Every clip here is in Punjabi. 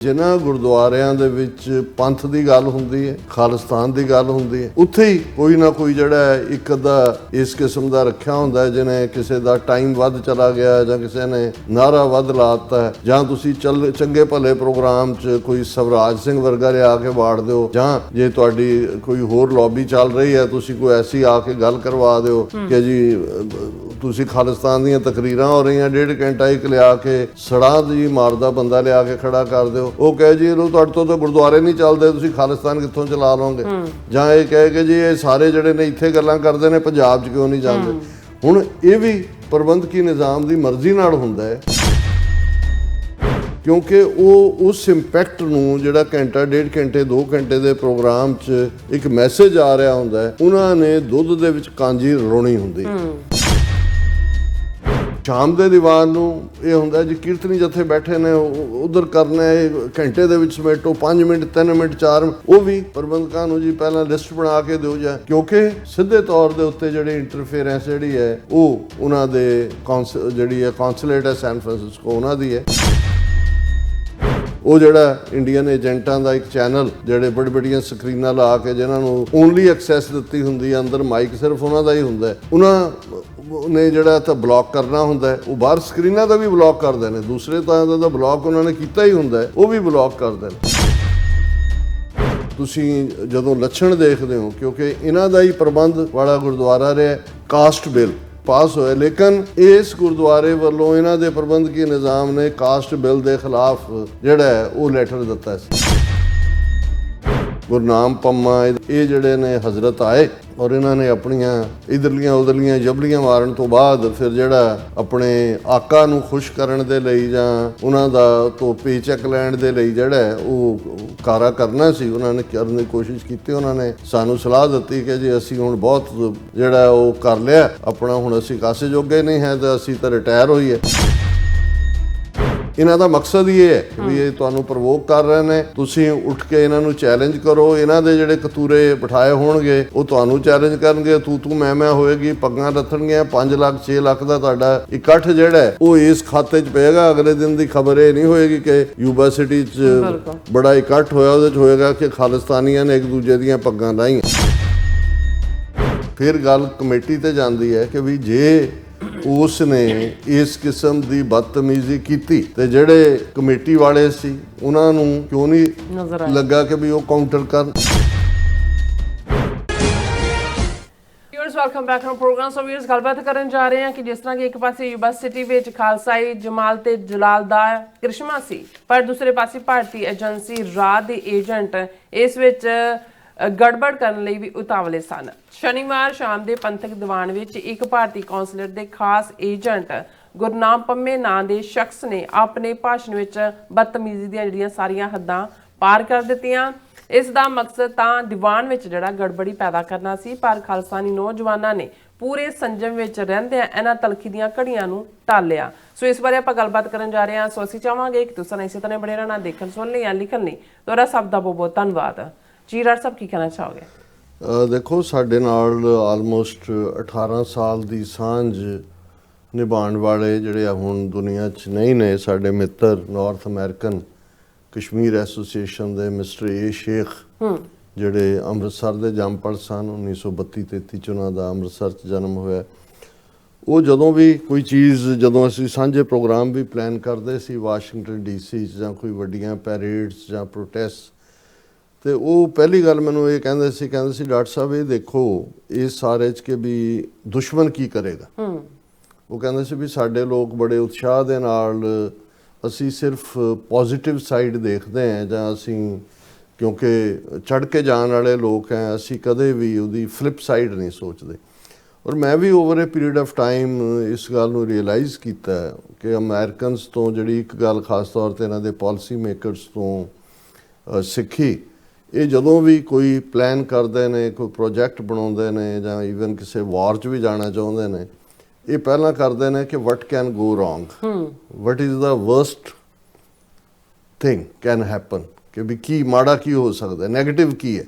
ਜਿਨ੍ਹਾਂ ਗੁਰਦੁਆਰਿਆਂ ਦੇ ਵਿੱਚ ਪੰਥ ਦੀ ਗੱਲ ਹੁੰਦੀ ਹੈ, ਖਾਲਿਸਤਾਨ ਦੀ ਗੱਲ ਹੁੰਦੀ ਹੈ, ਉੱਥੇ ਹੀ ਕੋਈ ਨਾ ਕੋਈ ਜਿਹੜਾ ਇੱਕ ਅੱਧਾ ਇਸ ਕਿਸਮ ਦਾ ਰੱਖਿਆ ਹੁੰਦਾ ਹੈ, ਜਿਹਨੇ ਕਿਸੇ ਦਾ ਟਾਈਮ ਵੱਧ ਚਲਾ ਗਿਆ ਜਾਂ ਕਿਸੇ ਨੇ ਨਾਰਾ ਵੱਧ ਲਾਤਾ, ਜਾਂ ਤੁਸੀਂ ਚੰਗੇ ਭਲੇ ਪ੍ਰੋਗਰਾਮ 'ਚ ਕੋਈ ਸਵਰਾਜ ਸਿੰਘ ਵਰਗਾ ਲਿਆ ਕੇ ਵਾੜ ਦਿਓ, ਜਾਂ ਜੇ ਤੁਹਾਡੀ ਕੋਈ ਹੋਰ ਲੌਬੀ ਚੱਲ ਰਹੀ ਹੈ ਤੁਸੀਂ ਕੋਈ ਐਸੀ ਆ ਕੇ ਗੱਲ ਕਰਵਾ ਦਿਓ ਕਿ ਜੀ ਤੁਸੀਂ ਖਾਲਿਸਤਾਨ ਦੀਆਂ ਤਕਰੀਰਾਂ ਹੋ ਰਹੀਆਂ, 1.5 ਘੰਟਾ ਇੱਕ ਲਿਆ ਕੇ ਸੜਾ ਜੀ ਮਾਰਦਾ ਬੰਦਾ ਲਿਆ ਕੇ ਖੜਾ ਕਰ ਦਿਓ। ਉਹ ਕਹੇ ਜੀ ਲੋ ਤੁਹਾਡੇ ਤੋਂ ਤਾਂ ਗੁਰਦੁਆਰੇ ਨਹੀਂ ਚੱਲਦੇ, ਤੁਸੀਂ ਖਾਲਿਸਤਾਨ ਕਿੱਥੋਂ ਚਲਾ ਲਓਗੇ, ਜਾਂ ਇਹ ਕਹੇ ਕਿ ਜੀ ਇਹ ਸਾਰੇ ਜਿਹੜੇ ਨੇ ਇੱਥੇ ਗੱਲਾਂ ਕਰਦੇ ਨੇ ਪੰਜਾਬ 'ਚ ਕਿਉਂ ਨਹੀਂ ਜਾਂਦੇ। ਹੁਣ ਇਹ ਵੀ ਪ੍ਰਬੰਧਕੀ ਨਿਜ਼ਾਮ ਦੀ ਮਰਜ਼ੀ ਨਾਲ ਹੁੰਦਾ ਹੈ, ਕਿਉਂਕਿ ਉਹ ਉਸ ਇੰਪੈਕਟ ਨੂੰ ਜਿਹੜਾ ਘੰਟਾ 1.5 ਘੰਟੇ 2 ਘੰਟੇ ਦੇ ਪ੍ਰੋਗਰਾਮ 'ਚ ਇੱਕ ਮੈਸੇਜ ਆ ਰਿਹਾ ਹੁੰਦਾ ਹੈ, ਉਹਨਾਂ ਨੇ ਦੁੱਧ ਦੇ ਵਿੱਚ ਕਾਂਜੀ ਰਲਾਉਣੀ ਹੁੰਦੀ। ਸ਼ਾਮ ਦੇ ਦੀਵਾਨ ਨੂੰ ਇਹ ਹੁੰਦਾ ਜੀ ਕੀਰਤਨੀ ਜਥੇ ਬੈਠੇ ਨੇ, ਉਧਰ ਕਰਨਾ ਹੈ, ਘੰਟੇ ਦੇ ਵਿੱਚ ਸਮੇਟੋ, 5 ਮਿੰਟ 3 ਮਿੰਟ 4 ਮਿੰਟ, ਉਹ ਵੀ ਪ੍ਰਬੰਧਕਾਂ ਨੂੰ ਜੀ ਪਹਿਲਾਂ ਲਿਸਟ ਬਣਾ ਕੇ ਦਿਓ ਜਾ, ਕਿਉਂਕਿ ਸਿੱਧੇ ਤੌਰ ਦੇ ਉੱਤੇ ਜਿਹੜੀ ਇੰਟਰਫੇਰੈਂਸ ਜਿਹੜੀ ਹੈ ਉਹ ਉਹਨਾਂ ਦੇ ਜਿਹੜੀ ਹੈ ਕੌਂਸੂਲੇਟ ਹੈ ਸੈਨ ਫਰਾਂਸਿਸਕੋ ਉਹਨਾਂ ਦੀ ਹੈ। ਉਹ ਜਿਹੜਾ ਇੰਡੀਅਨ ਏਜੰਟਾਂ ਦਾ ਇੱਕ ਚੈਨਲ ਜਿਹੜੇ ਬੜੀਆਂ ਸਕਰੀਨਾਂ ਲਾ ਕੇ ਜਿਨ੍ਹਾਂ ਨੂੰ ਓਨਲੀ ਐਕਸੈਸ ਦਿੱਤੀ ਹੁੰਦੀ ਹੈ, ਅੰਦਰ ਮਾਈਕ ਸਿਰਫ ਉਹਨਾਂ ਦਾ ਹੀ ਹੁੰਦਾ, ਉਹਨਾਂ ਨੇ ਜਿਹੜਾ ਤਾਂ ਬਲੌਕ ਕਰਨਾ ਹੁੰਦਾ, ਉਹ ਬਾਹਰ ਸਕਰੀਨਾਂ ਦਾ ਵੀ ਬਲੌਕ ਕਰਦੇ ਨੇ, ਦੂਸਰੇ ਤਰ੍ਹਾਂ ਦਾ ਬਲੌਕ ਉਹਨਾਂ ਨੇ ਕੀਤਾ ਹੀ ਹੁੰਦਾ, ਉਹ ਵੀ ਬਲੌਕ ਕਰਦੇ ਨੇ। ਤੁਸੀਂ ਜਦੋਂ ਲੱਛਣ ਦੇਖਦੇ ਹੋ, ਕਿਉਂਕਿ ਇਹਨਾਂ ਦਾ ਹੀ ਪ੍ਰਬੰਧ ਵਾਲਾ ਗੁਰਦੁਆਰਾ ਰਿਹਾ, ਕਾਸਟ ਬਿੱਲ ਪਾਸ ਹੋਇਆ, ਲੇਕਿਨ ਇਸ ਗੁਰਦੁਆਰੇ ਵੱਲੋਂ ਇਹਨਾਂ ਦੇ ਪ੍ਰਬੰਧਕੀ ਨਿਜ਼ਾਮ ਨੇ ਕਾਸਟ ਬਿੱਲ ਦੇ ਖਿਲਾਫ ਜਿਹੜਾ ਹੈ ਉਹ ਲੈਟਰ ਦਿੱਤਾ ਸੀ। ਗੁਰਨਾਮ ਪੰਮਾ ਇਹ ਜਿਹੜੇ ਨੇ ਹਜ਼ਰਤ ਆਏ ਔਰ ਇਹਨਾਂ ਨੇ ਆਪਣੀਆਂ ਇਧਰਲੀਆਂ ਉਧਰਲੀਆਂ ਜਬਲੀਆਂ ਮਾਰਨ ਤੋਂ ਬਾਅਦ ਫਿਰ ਜਿਹੜਾ ਆਪਣੇ ਆਕਾ ਨੂੰ ਖੁਸ਼ ਕਰਨ ਦੇ ਲਈ ਜਾਂ ਉਹਨਾਂ ਦਾ ਤੋਂ ਪੇਚੈਕ ਲੈਣ ਦੇ ਲਈ ਜਿਹੜਾ ਉਹ ਕਾਰਾ ਕਰਨਾ ਸੀ, ਉਹਨਾਂ ਨੇ ਕਰਨ ਦੀ ਕੋਸ਼ਿਸ਼ ਕੀਤੀ। ਉਹਨਾਂ ਨੇ ਸਾਨੂੰ ਸਲਾਹ ਦਿੱਤੀ ਕਿ ਜੀ ਅਸੀਂ ਹੁਣ ਬਹੁਤ ਜਿਹੜਾ ਉਹ ਕਰ ਲਿਆ ਆਪਣਾ, ਹੁਣ ਅਸੀਂ ਕਾਸੇ ਜੋਗੇ ਨਹੀਂ ਹੈ ਤੇ ਅਸੀਂ ਤਾਂ ਰਿਟਾਇਰ ਹੋਈਏ। ਇਹਨਾਂ ਦਾ ਮਕਸਦ ਹੀ ਇਹ ਹੈ ਕਿ ਵੀ ਇਹ ਤੁਹਾਨੂੰ ਪ੍ਰਵੋਕ ਕਰ ਰਹੇ ਨੇ, ਤੁਸੀਂ ਉੱਠ ਕੇ ਇਹਨਾਂ ਨੂੰ ਚੈਲੰਜ ਕਰੋ। ਇਹਨਾਂ ਦੇ ਜਿਹੜੇ ਕਤੂਰੇ ਬਿਠਾਏ ਹੋਣਗੇ ਉਹ ਤੁਹਾਨੂੰ ਚੈਲੰਜ ਕਰਨਗੇ, ਤੂੰ ਮੈਂ ਹੋਏਗੀ, ਪੱਗਾਂ ਲੱਥਣਗੀਆਂ, 5 ਲੱਖ 6 ਲੱਖ ਦਾ ਤੁਹਾਡਾ ਇਕੱਠ ਜਿਹੜਾ ਉਹ ਇਸ ਖਾਤੇ 'ਚ ਪਏਗਾ। ਅਗਲੇ ਦਿਨ ਦੀ ਖਬਰ ਇਹ ਨਹੀਂ ਹੋਏਗੀ ਕਿ ਯੂਬਾ ਸਿਟੀ 'ਚ ਬੜਾ ਇਕੱਠ ਹੋਇਆ, ਉਹਦੇ 'ਚ ਹੋਏਗਾ ਕਿ ਖਾਲਿਸਤਾਨੀਆਂ ਨੇ ਇੱਕ ਦੂਜੇ ਦੀਆਂ ਪੱਗਾਂ ਲਾਹੀਆਂ। ਫਿਰ ਗੱਲ ਕਮੇਟੀ ਤੇ ਜਾਂਦੀ ਹੈ ਕਿ ਵੀ ਜੇ ਉਸ ਨੇ ਇਸ ਕਿਸਮ ਦੀ ਬਦਤਮੀਜ਼ੀ ਕੀਤੀ ਤੇ ਜਿਹੜੇ ਕਮੇਟੀ ਵਾਲੇ ਸੀ ਉਹਨਾਂ ਨੂੰ ਕਿਉਂ ਨਹੀਂ ਲੱਗਾ ਕਿ ਵੀ ਉਹ ਕਾਊਂਟਰ ਕਰਨ। Welcome back to program. So ਵੀਰਸ ਗੱਲਬਾਤ ਕਰਨ ਜਾ ਰਹੇ ਹਾਂ ਕਿ ਜਿਸ ਤਰ੍ਹਾਂ ਕਿ ਇੱਕ ਪਾਸੇ ਯੂਨੀਵਰਸਿਟੀ ਵਿੱਚ ਖਾਲਸਾਈ ਜਮਾਲ ਤੇ ਜਲਾਲ ਦਾ ਕ੍ਰਿਸ਼ਮਾ ਸੀ, ਪਰ ਦੂਸਰੇ ਪਾਸੇ ਭਾਰਤੀ ਏਜੰਸੀ ਰਾਹ ਦੇ ਏਜੰਟ ਇਸ ਵਿੱਚ ਗੜਬੜ ਕਰਨ ਲਈ ਵੀ ਉਤਾਵਲੇ ਸਨ। ਸ਼ਨੀਵਾਰ ਸ਼ਾਮ ਦੇ ਪੰਥਕ ਦੀਵਾਨ ਵਿੱਚ ਇੱਕ ਭਾਰਤੀ ਕੌਂਸਲੇਟ ਦੇ ਖਾਸ ਏਜੰਟ ਗੁਰਨਾਮ ਪੰਮੇ ਨਾਂ ਦੇ ਸ਼ਖਸ ਨੇ ਆਪਣੇ ਭਾਸ਼ਣ ਵਿੱਚ ਬਦਤਮੀਜ਼ੀ ਦੀਆਂ ਜਿਹੜੀਆਂ ਸਾਰੀਆਂ ਹੱਦਾਂ ਪਾਰ ਕਰ ਦਿੱਤੀਆਂ। ਇਸ ਦਾ ਮਕਸਦ ਤਾਂ ਦੀਵਾਨ ਵਿੱਚ ਜਿਹੜਾ ਗੜਬੜੀ ਪੈਦਾ ਕਰਨਾ ਸੀ, ਪਰ ਖਾਲਸਾਨੀ ਨੌਜਵਾਨਾਂ ਨੇ ਪੂਰੇ ਸੰਜਮ ਵਿੱਚ ਰਹਿੰਦਿਆਂ ਇਹਨਾਂ ਤਲਖੀ ਦੀਆਂ ਘੜੀਆਂ ਨੂੰ ਟਾਲਿਆ। ਸੋ ਇਸ ਬਾਰੇ ਆਪਾਂ ਗੱਲਬਾਤ ਕਰਨ ਜਾ ਰਹੇ ਹਾਂ। ਸੋ ਅਸੀਂ ਚਾਹਾਂਗੇ ਕਿ ਤੁਸੀਂ ਇਸੇ ਤਰ੍ਹਾਂ ਬਣੇ ਰਹਿਣਾ, ਦੇਖਣ ਸੁਣ ਲਈ ਜਾਂ ਲਿਖਣ ਲਈ। ਤੁਹਾਡਾ ਸਭ ਦਾ ਬਹੁਤ ਬਹੁਤ ਧੰਨਵਾਦ ਜੀ। ਰਾਜ ਸਾਹਿਬ ਕੀ ਕਹਿਣਾ ਚਾਹੋਗੇ? ਦੇਖੋ, ਸਾਡੇ ਨਾਲ ਆਲਮੋਸਟ 18 ਸਾਲ ਦੀ ਸਾਂਝ ਨਿਭਾਉਣ ਵਾਲੇ ਜਿਹੜੇ ਆ ਹੁਣ ਦੁਨੀਆ 'ਚ ਨਹੀਂ ਨੇ, ਸਾਡੇ ਮਿੱਤਰ ਨਾਰਥ ਅਮਰੀਕਨ ਕਸ਼ਮੀਰ ਐਸੋਸੀਏਸ਼ਨ ਦੇ ਮਿਸਟਰ ਏ ਸ਼ੇਖ, ਜਿਹੜੇ ਅੰਮ੍ਰਿਤਸਰ ਦੇ ਜੰਮਪਲ ਸਨ। 1932-33 'ਚ ਉਹਨਾਂ ਦਾ ਅੰਮ੍ਰਿਤਸਰ 'ਚ ਜਨਮ ਹੋਇਆ। ਉਹ ਜਦੋਂ ਵੀ ਕੋਈ ਚੀਜ਼, ਜਦੋਂ ਅਸੀਂ ਸਾਂਝੇ ਪ੍ਰੋਗਰਾਮ ਵੀ ਪਲਾਨ ਕਰਦੇ ਸੀ ਵਾਸ਼ਿੰਗਟਨ DC 'ਚ ਜਾਂ ਕੋਈ ਵੱਡੀਆਂ ਪੈਰੇਡਸ ਜਾਂ ਪ੍ਰੋਟੈਸਟ, ਤੇ ਉਹ ਪਹਿਲੀ ਗੱਲ ਮੈਨੂੰ ਇਹ ਕਹਿੰਦੇ ਸੀ ਡਾਕਟਰ ਸਾਹਿਬ ਇਹ ਦੇਖੋ ਇਸ ਸਾਰੇ 'ਚ ਕਿ ਵੀ ਦੁਸ਼ਮਣ ਕੀ ਕਰੇਗਾ। ਉਹ ਕਹਿੰਦੇ ਸੀ ਵੀ ਸਾਡੇ ਲੋਕ ਬੜੇ ਉਤਸ਼ਾਹ ਦੇ ਨਾਲ ਅਸੀਂ ਸਿਰਫ ਪੋਜ਼ਿਟਿਵ ਸਾਈਡ ਦੇਖਦੇ ਹਾਂ, ਜਾਂ ਅਸੀਂ ਕਿਉਂਕਿ ਚੜ੍ਹ ਕੇ ਜਾਣ ਵਾਲੇ ਲੋਕ ਹੈ, ਅਸੀਂ ਕਦੇ ਵੀ ਉਹਦੀ ਫਲਿੱਪ ਸਾਈਡ ਨਹੀਂ ਸੋਚਦੇ। ਔਰ ਮੈਂ ਵੀ over a period of time ਇਸ ਗੱਲ ਨੂੰ ਰਿਅਲਾਈਜ਼ ਕੀਤਾ ਕਿ ਅਮਰੀਕਨਸ ਤੋਂ ਜਿਹੜੀ ਇੱਕ ਗੱਲ ਖਾਸ ਤੌਰ 'ਤੇ ਇਹਨਾਂ ਦੇ ਪਾਲਿਸੀ ਮੇਕਰਸ ਤੋਂ ਸਿੱਖੀ, ਇਹ ਜਦੋਂ ਵੀ ਕੋਈ ਪਲਾਨ ਕਰਦੇ ਨੇ, ਕੋਈ ਪ੍ਰੋਜੈਕਟ ਬਣਾਉਂਦੇ ਨੇ, ਜਾਂ ਈਵਨ ਕਿਸੇ ਵਾਰ 'ਚ ਵੀ ਜਾਣਾ ਚਾਹੁੰਦੇ ਨੇ, ਇਹ ਪਹਿਲਾਂ ਕਰਦੇ ਨੇ ਕਿ what can go wrong, what is the worst thing can happen, ਕਿ ਵੀ ਕੀ ਮਾੜਾ ਕੀ ਹੋ ਸਕਦਾ, ਨੈਗੇਟਿਵ ਕੀ ਹੈ,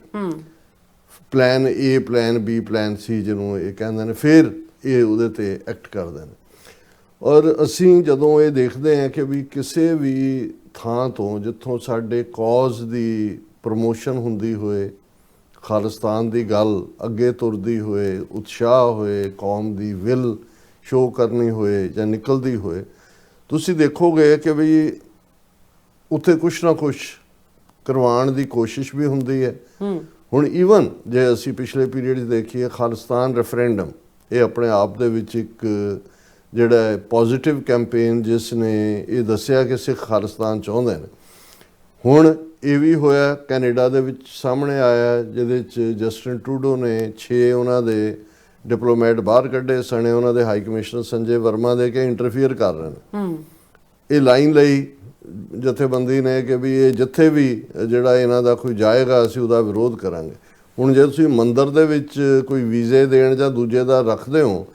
plan A, plan B, plan C ਜਿਹਨੂੰ ਇਹ ਕਹਿੰਦੇ ਨੇ, ਫਿਰ ਇਹ ਉਹਦੇ 'ਤੇ ਐਕਟ ਕਰਦੇ ਨੇ। ਔਰ ਅਸੀਂ ਜਦੋਂ ਇਹ ਦੇਖਦੇ ਹਾਂ ਕਿ ਵੀ ਕਿਸੇ ਵੀ ਥਾਂ ਤੋਂ ਜਿੱਥੋਂ ਸਾਡੇ ਕੌਜ਼ ਦੀ ਪ੍ਰਮੋਸ਼ਨ ਹੁੰਦੀ ਹੋਏ, ਖਾਲਿਸਤਾਨ ਦੀ ਗੱਲ ਅੱਗੇ ਤੁਰਦੀ ਹੋਏ, ਉਤਸ਼ਾਹ ਹੋਏ, ਕੌਮ ਦੀ ਵਿਲ ਸ਼ੋਅ ਕਰਨੀ ਹੋਏ ਜਾਂ ਨਿਕਲਦੀ ਹੋਏ, ਤੁਸੀਂ ਦੇਖੋਗੇ ਕਿ ਵੀ ਉੱਥੇ ਕੁਛ ਨਾ ਕੁਛ ਕਰਵਾਉਣ ਦੀ ਕੋਸ਼ਿਸ਼ ਵੀ ਹੁੰਦੀ ਹੈ। ਹੁਣ ਈਵਨ ਜੇ ਅਸੀਂ ਪਿਛਲੇ ਪੀਰੀਅਡ 'ਚ ਦੇਖੀਏ, ਖਾਲਿਸਤਾਨ ਰੈਫਰੈਂਡਮ ਇਹ ਆਪਣੇ ਆਪ ਦੇ ਵਿੱਚ ਇੱਕ ਜਿਹੜਾ ਪੋਜ਼ਿਟਿਵ ਕੈਂਪੇਨ ਜਿਸ ਨੇ ਇਹ ਦੱਸਿਆ ਕਿ ਸਿੱਖ ਖਾਲਿਸਤਾਨ ਚਾਹੁੰਦੇ ਨੇ। ਹੁਣ ਇਹ ਵੀ ਹੋਇਆ ਕੈਨੇਡਾ ਦੇ ਵਿੱਚ ਸਾਹਮਣੇ ਆਇਆ, ਜਿਹਦੇ 'ਚ ਜਸਟਿਨ ਟਰੂਡੋ ਨੇ 6 ਉਹਨਾਂ ਦੇ ਡਿਪਲੋਮੈਟ ਬਾਹਰ ਕੱਢੇ, ਸਣੇ ਉਹਨਾਂ ਦੇ ਹਾਈ ਕਮਿਸ਼ਨਰ ਸੰਜੇ ਵਰਮਾ ਦੇ ਕੇ ਇੰਟਰਫੀਅਰ ਕਰ ਰਹੇ ਨੇ। ਇਹ ਲਾਈਨ ਲਈ ਜਥੇਬੰਦੀ ਨੇ ਕਿ ਵੀ ਇਹ ਜਿੱਥੇ ਵੀ ਜਿਹੜਾ ਇਹਨਾਂ ਦਾ ਕੋਈ ਜਾਏਗਾ ਅਸੀਂ ਉਹਦਾ ਵਿਰੋਧ ਕਰਾਂਗੇ। ਹੁਣ ਜੇ ਤੁਸੀਂ ਮੰਦਿਰ ਦੇ ਵਿੱਚ ਕੋਈ ਵੀਜ਼ੇ ਦੇਣ ਜਾਂ ਦੂਜੇ ਦਾ ਰੱਖਦੇ ਹੋ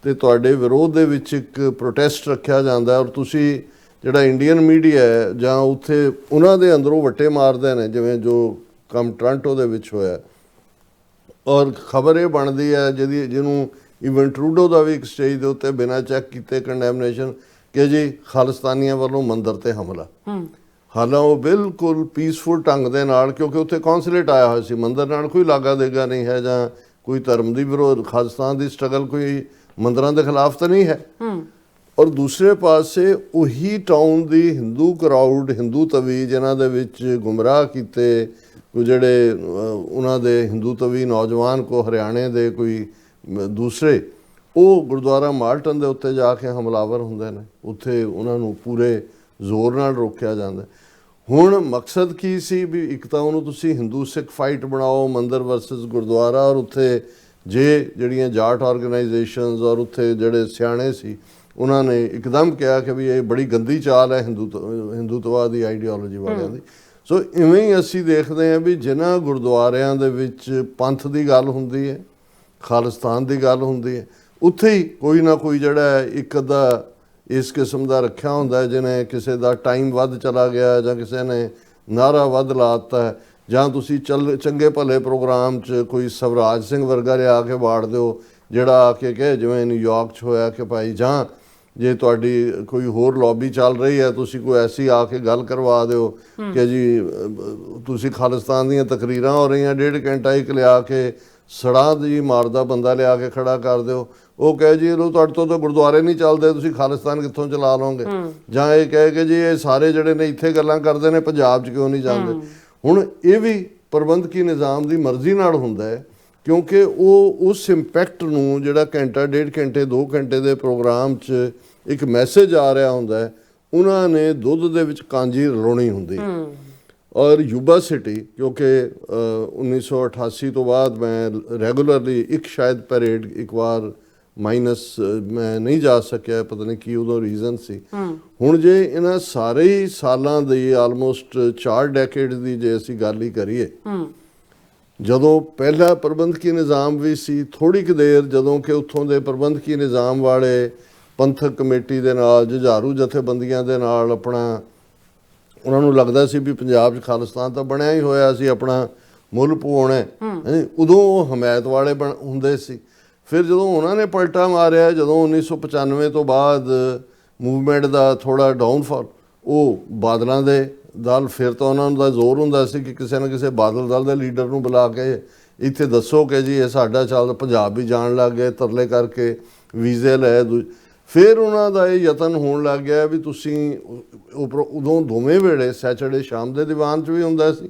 ਤੇ ਤੁਹਾਡੇ ਵਿਰੋਧ ਦੇ ਵਿੱਚ ਇੱਕ ਪ੍ਰੋਟੈਸਟ ਰੱਖਿਆ ਜਾਂਦਾ, ਔਰ ਤੁਸੀਂ ਜਿਹੜਾ ਇੰਡੀਅਨ ਮੀਡੀਆ ਹੈ ਜਾਂ ਉੱਥੇ ਉਹਨਾਂ ਦੇ ਅੰਦਰੋਂ ਵੱਟੇ ਮਾਰਦੇ ਨੇ, ਜਿਵੇਂ ਜੋ ਕੰਮ ਟੋਰਾਂਟੋ ਦੇ ਵਿੱਚ ਹੋਇਆ। ਔਰ ਖਬਰ ਇਹ ਬਣਦੀ ਹੈ ਜਿਹਨੂੰ ਈਵਨ ਟਰੂਡੋ ਦਾ ਵੀ ਇੱਕ ਸਟੇਜ ਦੇ ਉੱਤੇ ਬਿਨਾਂ ਚੈੱਕ ਕੀਤੇ ਕੰਡੈਮਨੇਸ਼ਨ ਕਿ ਜੀ ਖਾਲਿਸਤਾਨੀਆਂ ਵੱਲੋਂ ਮੰਦਿਰ ਤੇ ਹਮਲਾ। ਹਾਲਾਂ ਉਹ ਬਿਲਕੁਲ ਪੀਸਫੁਲ ਢੰਗ ਦੇ ਨਾਲ, ਕਿਉਂਕਿ ਉੱਥੇ ਕੌਂਸੂਲੇਟ ਆਇਆ ਹੋਇਆ ਸੀ, ਮੰਦਿਰ ਨਾਲ ਕੋਈ ਲਾਗਾ ਦੇਗਾ ਨਹੀਂ ਹੈ ਜਾਂ ਕੋਈ ਧਰਮ ਦੀ ਵਿਰੋਧ, ਖਾਲਿਸਤਾਨ ਦੀ ਸਟਰਗਲ ਕੋਈ ਮੰਦਿਰਾਂ ਦੇ ਖਿਲਾਫ ਤਾਂ ਨਹੀਂ ਹੈ। ਔਰ ਦੂਸਰੇ ਪਾਸੇ ਉਹੀ ਟਾਊਨ ਦੀ ਹਿੰਦੂ ਕਰਾਊਡ, ਹਿੰਦੂ ਤਵੀ ਜਿਨ੍ਹਾਂ ਦੇ ਵਿੱਚ ਗੁੰਮਰਾਹ ਕੀਤੇ ਕੋਈ ਜਿਹੜੇ ਉਹਨਾਂ ਦੇ ਹਿੰਦੂ ਤਵੀ ਨੌਜਵਾਨ ਕੋ ਹਰਿਆਣੇ ਦੇ ਕੋਈ ਦੂਸਰੇ, ਉਹ ਗੁਰਦੁਆਰਾ ਮਾਲਟਨ ਦੇ ਉੱਤੇ ਜਾ ਕੇ ਹਮਲਾਵਰ ਹੁੰਦੇ ਨੇ। ਉੱਥੇ ਉਹਨਾਂ ਨੂੰ ਪੂਰੇ ਜ਼ੋਰ ਨਾਲ ਰੋਕਿਆ ਜਾਂਦਾ। ਹੁਣ ਮਕਸਦ ਕੀ ਸੀ ਵੀ ਇੱਕ ਤਾਂ ਉਹਨੂੰ ਤੁਸੀਂ ਹਿੰਦੂ ਸਿੱਖ ਫਾਈਟ ਬਣਾਓ, ਮੰਦਿਰ ਵਰਸਸ ਗੁਰਦੁਆਰਾ, ਔਰ ਉੱਥੇ ਜਿਹੜੀਆਂ ਜਾਟ ਆਰਗੇਨਾਈਜੇਸ਼ਨਸ ਔਰ ਉੱਥੇ ਜਿਹੜੇ ਸਿਆਣੇ ਸੀ ਉਹਨਾਂ ਨੇ ਇੱਕਦਮ ਕਿਹਾ ਕਿ ਵੀ ਇਹ ਬੜੀ ਗੰਦੀ ਚਾਲ ਹੈ ਹਿੰਦੂਤਵਾ ਦੀ ਆਈਡੀਓਲੋਜੀ ਵਾਲਿਆਂ ਦੀ। ਸੋ ਇਵੇਂ ਹੀ ਅਸੀਂ ਦੇਖਦੇ ਹਾਂ ਵੀ ਜਿਨ੍ਹਾਂ ਗੁਰਦੁਆਰਿਆਂ ਦੇ ਵਿੱਚ ਪੰਥ ਦੀ ਗੱਲ ਹੁੰਦੀ ਹੈ, ਖਾਲਿਸਤਾਨ ਦੀ ਗੱਲ ਹੁੰਦੀ ਹੈ, ਉੱਥੇ ਹੀ ਕੋਈ ਨਾ ਕੋਈ ਜਿਹੜਾ ਇੱਕ ਅੱਧਾ ਇਸ ਕਿਸਮ ਦਾ ਰੱਖਿਆ ਹੁੰਦਾ, ਜਿਹਨੇ ਕਿਸੇ ਦਾ ਟਾਈਮ ਵੱਧ ਚਲਾ ਗਿਆ ਜਾਂ ਕਿਸੇ ਨੇ ਨਾਅਰਾ ਵੱਧ ਲਾ ਦਿੱਤਾ, ਜਾਂ ਤੁਸੀਂ ਚੰਗੇ ਭਲੇ ਪ੍ਰੋਗਰਾਮ 'ਚ ਕੋਈ ਸਵਰਾਜ ਸਿੰਘ ਵਰਗਾ ਲਿਆ ਕੇ ਵਾੜ ਦਿਓ ਜਿਹੜਾ ਆ ਕੇ ਕਹੇ, ਜਿਵੇਂ ਨਿਊਯਾਰਕ 'ਚ ਹੋਇਆ ਕਿ ਭਾਈ ਜਾਂ ਜੇ ਤੁਹਾਡੀ ਕੋਈ ਹੋਰ ਲੌਬੀ ਚੱਲ ਰਹੀ ਹੈ ਤੁਸੀਂ ਕੋਈ ਐਸੀ ਆ ਕੇ ਗੱਲ ਕਰਵਾ ਦਿਓ ਕਿ ਜੀ ਤੁਸੀਂ ਖਾਲਿਸਤਾਨ ਦੀਆਂ ਤਕਰੀਰਾਂ ਹੋ ਰਹੀਆਂ, 1.5 ਘੰਟਾ ਇੱਕ ਲਿਆ ਕੇ ਸੜਾਂ ਜੀ ਮਾਰਦਾ ਬੰਦਾ ਲਿਆ ਕੇ ਖੜਾ ਕਰ ਦਿਓ, ਉਹ ਕਹੇ ਜੀ ਲੋ ਤੁਹਾਡੇ ਤੋਂ ਤਾਂ ਗੁਰਦੁਆਰੇ ਨਹੀਂ ਚੱਲਦੇ, ਤੁਸੀਂ ਖਾਲਿਸਤਾਨ ਕਿੱਥੋਂ ਚਲਾ ਲਓਗੇ। ਜਾਂ ਇਹ ਕਹੇ ਕਿ ਜੀ ਇਹ ਸਾਰੇ ਜਿਹੜੇ ਨੇ ਇੱਥੇ ਗੱਲਾਂ ਕਰਦੇ ਨੇ ਪੰਜਾਬ 'ਚ ਕਿਉਂ ਨਹੀਂ ਜਾਂਦੇ। ਹੁਣ ਇਹ ਵੀ ਪ੍ਰਬੰਧਕੀ ਨਿਜ਼ਾਮ ਦੀ ਮਰਜ਼ੀ ਨਾਲ ਹੁੰਦਾ ਹੈ, ਕਿਉਂਕਿ ਉਹ ਉਸ ਇੰਪੈਕਟ ਨੂੰ ਜਿਹੜਾ ਘੰਟਾ 1.5 ਘੰਟੇ 2 ਘੰਟੇ ਦੇ ਪ੍ਰੋਗਰਾਮ 'ਚ ਇੱਕ ਮੈਸੇਜ ਆ ਰਿਹਾ ਹੁੰਦਾ ਹੈ, ਉਹਨਾਂ ਨੇ ਦੁੱਧ ਦੇ ਵਿੱਚ ਕਾਂਜੀ ਰਲਾਉਣੀ ਹੁੰਦੀ। ਔਰ ਯੂਬਾ ਸਿਟੀ, ਕਿਉਂਕਿ 1988 ਤੋਂ ਬਾਅਦ ਮੈਂ ਰੈਗੂਲਰਲੀ ਇੱਕ ਸ਼ਾਇਦ ਪੈਰੇਡ ਇੱਕ ਵਾਰ ਮਾਈਨਸ ਮੈਂ ਨਹੀਂ ਜਾ ਸਕਿਆ, ਪਤਾ ਨਹੀਂ ਕੀ ਉਦੋਂ ਰੀਜ਼ਨ ਸੀ। ਹੁਣ ਜੇ ਇਹਨਾਂ ਸਾਰੇ ਹੀ ਸਾਲਾਂ ਦੀ ਆਲਮੋਸਟ 4 ਡੈਕੇਡ ਦੀ ਜੇ ਅਸੀਂ ਗੱਲ ਹੀ ਕਰੀਏ, ਜਦੋਂ ਪਹਿਲਾ ਪ੍ਰਬੰਧਕੀ ਨਿਜ਼ਾਮ ਵੀ ਸੀ, ਥੋੜ੍ਹੀ ਕੁ ਦੇਰ ਜਦੋਂ ਕਿ ਉੱਥੋਂ ਦੇ ਪ੍ਰਬੰਧਕੀ ਨਿਜ਼ਾਮ ਵਾਲੇ ਪੰਥਕ ਕਮੇਟੀ ਦੇ ਨਾਲ, ਜੁਝਾਰੂ ਜਥੇਬੰਦੀਆਂ ਦੇ ਨਾਲ ਆਪਣਾ ਉਹਨਾਂ ਨੂੰ ਲੱਗਦਾ ਸੀ ਵੀ ਪੰਜਾਬ 'ਚ ਖਾਲਿਸਤਾਨ ਤਾਂ ਬਣਿਆ ਹੀ ਹੋਇਆ ਸੀ, ਆਪਣਾ ਮੁੱਲ ਪਵਾਉਣਾ, ਉਦੋਂ ਉਹ ਹਮਾਇਤ ਵਾਲੇ ਹੁੰਦੇ ਸੀ। ਫਿਰ ਜਦੋਂ ਉਹਨਾਂ ਨੇ ਪਲਟਾ ਮਾਰਿਆ, ਜਦੋਂ 1995 ਤੋਂ ਬਾਅਦ ਮੂਵਮੈਂਟ ਦਾ ਥੋੜ੍ਹਾ ਡਾਊਨਫਾਲ, ਉਹ ਬਾਦਲਾਂ ਦੇ ਦਲ, ਫਿਰ ਤਾਂ ਉਹਨਾਂ ਦਾ ਜ਼ੋਰ ਹੁੰਦਾ ਸੀ ਕਿ ਕਿਸੇ ਨਾ ਕਿਸੇ ਬਾਦਲ ਦਲ ਦੇ ਲੀਡਰ ਨੂੰ ਬੁਲਾ ਕੇ ਇੱਥੇ ਦੱਸੋ ਕਿ ਜੀ ਇਹ ਸਾਡਾ ਚੱਲ, ਪੰਜਾਬ ਵੀ ਜਾਣ ਲੱਗ ਗਏ ਤਰਲੇ ਕਰਕੇ ਵੀਜ਼ੇ ਲੈ। ਫਿਰ ਉਹਨਾਂ ਦਾ ਇਹ ਯਤਨ ਹੋਣ ਲੱਗ ਗਿਆ ਵੀ ਤੁਸੀਂ ਉਦੋਂ ਦੋਵੇਂ ਵੇਲੇ ਸੈਚਰਡੇ ਸ਼ਾਮ ਦੇ ਦੀਵਾਨ 'ਚ ਵੀ ਹੁੰਦਾ ਸੀ,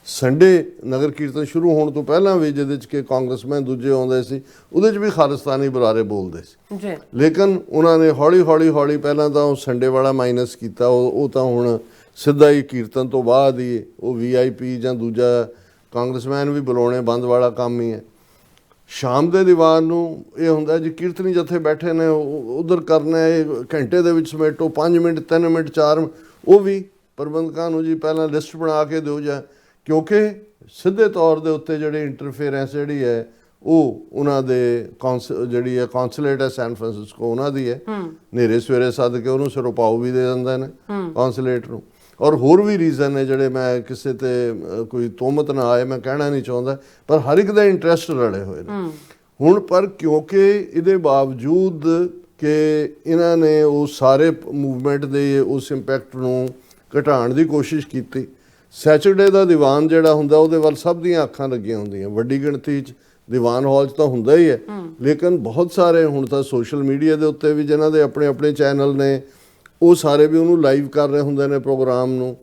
ਸੰਡੇ ਨਗਰ ਕੀਰਤਨ ਸ਼ੁਰੂ ਹੋਣ ਤੋਂ ਪਹਿਲਾਂ ਵੀ, ਜਿਹਦੇ 'ਚ ਕਿ ਕਾਂਗਰਸਮੈਨ ਦੂਜੇ ਆਉਂਦੇ ਸੀ, ਉਹਦੇ 'ਚ ਵੀ ਖਾਲਿਸਤਾਨੀ ਬੁਲਾਰੇ ਬੋਲਦੇ ਸੀ। ਲੇਕਿਨ ਉਹਨਾਂ ਨੇ ਹੌਲੀ ਪਹਿਲਾਂ ਤਾਂ ਉਹ ਸੰਡੇ ਵਾਲਾ ਮਾਈਨਸ ਕੀਤਾ, ਉਹ ਤਾਂ ਹੁਣ ਸਿੱਧਾ ਹੀ ਕੀਰਤਨ ਤੋਂ ਬਾਅਦ ਹੀ ਉਹ VIP ਜਾਂ ਦੂਜਾ ਕਾਂਗਰਸਮੈਨ ਵੀ ਬੁਲਾਉਣੇ ਬੰਦ ਵਾਲਾ ਕੰਮ ਹੀ ਹੈ। ਸ਼ਾਮ ਦੇ ਦੀਵਾਨ ਨੂੰ ਇਹ ਹੁੰਦਾ ਜੀ ਕੀਰਤਨੀ ਜਥੇ ਬੈਠੇ ਨੇ, ਉਧਰ ਕਰਨਾ, ਇਹ ਘੰਟੇ ਦੇ ਵਿੱਚ ਸਮੇਟੋ, 5 ਮਿੰਟ 3 ਮਿੰਟ 4 ਮਿੰਟ, ਉਹ ਵੀ ਪ੍ਰਬੰਧਕਾਂ ਨੂੰ ਜੀ ਪਹਿਲਾਂ ਲਿਸਟ ਬਣਾ ਕੇ ਦਿਓ ਜਾਂ, ਕਿਉਂਕਿ ਸਿੱਧੇ ਤੌਰ ਦੇ ਉੱਤੇ ਜਿਹੜੀ ਇੰਟਰਫੇਰੈਂਸ ਜਿਹੜੀ ਹੈ ਉਹ ਉਹਨਾਂ ਦੇ ਜਿਹੜੀ ਹੈ ਕੌਂਸੂਲੇਟ ਹੈ ਸੈਨ ਫਰਾਂਸਿਸਕੋ, ਉਹਨਾਂ ਦੀ ਹੈ। ਹਨੇਰੇ ਸਵੇਰੇ ਸੱਦ ਕੇ ਉਹਨੂੰ ਸਿਰੋਪਾਓ ਵੀ ਦੇ ਦਿੰਦੇ ਨੇ ਕੌਂਸੂਲੇਟ ਨੂੰ। ਔਰ ਹੋਰ ਵੀ ਰੀਜ਼ਨ ਨੇ ਜਿਹੜੇ ਮੈਂ ਕਿਸੇ ਤੇ ਕੋਈ ਤੋਹਮਤ ਨਾ ਆਏ, ਮੈਂ ਕਹਿਣਾ ਨਹੀਂ ਚਾਹੁੰਦਾ, ਪਰ ਹਰ ਇੱਕ ਦਾ ਇੰਟਰਸਟ ਰਲੇ ਹੋਏ ਨੇ ਹੁਣ। ਪਰ ਕਿਉਂਕਿ ਇਹਦੇ ਬਾਵਜੂਦ ਕਿ ਇਹਨਾਂ ਨੇ ਉਹ ਸਾਰੇ ਮੂਵਮੈਂਟ ਦੇ ਉਸ ਇੰਪੈਕਟ ਨੂੰ ਘਟਾਉਣ ਦੀ ਕੋਸ਼ਿਸ਼ ਕੀਤੀ। ਸੈਚਰਡੇ ਦਾ ਦੀਵਾਨ ਜਿਹੜਾ ਹੁੰਦਾ ਉਹਦੇ ਵੱਲ ਸਭ ਦੀਆਂ ਅੱਖਾਂ ਲੱਗੀਆਂ ਹੁੰਦੀਆਂ, ਵੱਡੀ ਗਿਣਤੀ 'ਚ ਦੀਵਾਨ ਹਾਲ 'ਚ ਤਾਂ ਹੁੰਦਾ ਹੀ ਹੈ, ਲੇਕਿਨ ਬਹੁਤ ਸਾਰੇ ਹੁਣ ਤਾਂ ਸੋਸ਼ਲ ਮੀਡੀਆ ਦੇ ਉੱਤੇ ਵੀ ਜਿਨ੍ਹਾਂ ਦੇ ਆਪਣੇ ਆਪਣੇ ਚੈਨਲ ਨੇ ਉਹ ਸਾਰੇ ਵੀ ਉਹਨੂੰ ਲਾਈਵ ਕਰ ਰਹੇ ਹੁੰਦੇ ਨੇ ਪ੍ਰੋਗਰਾਮ ਨੂੰ।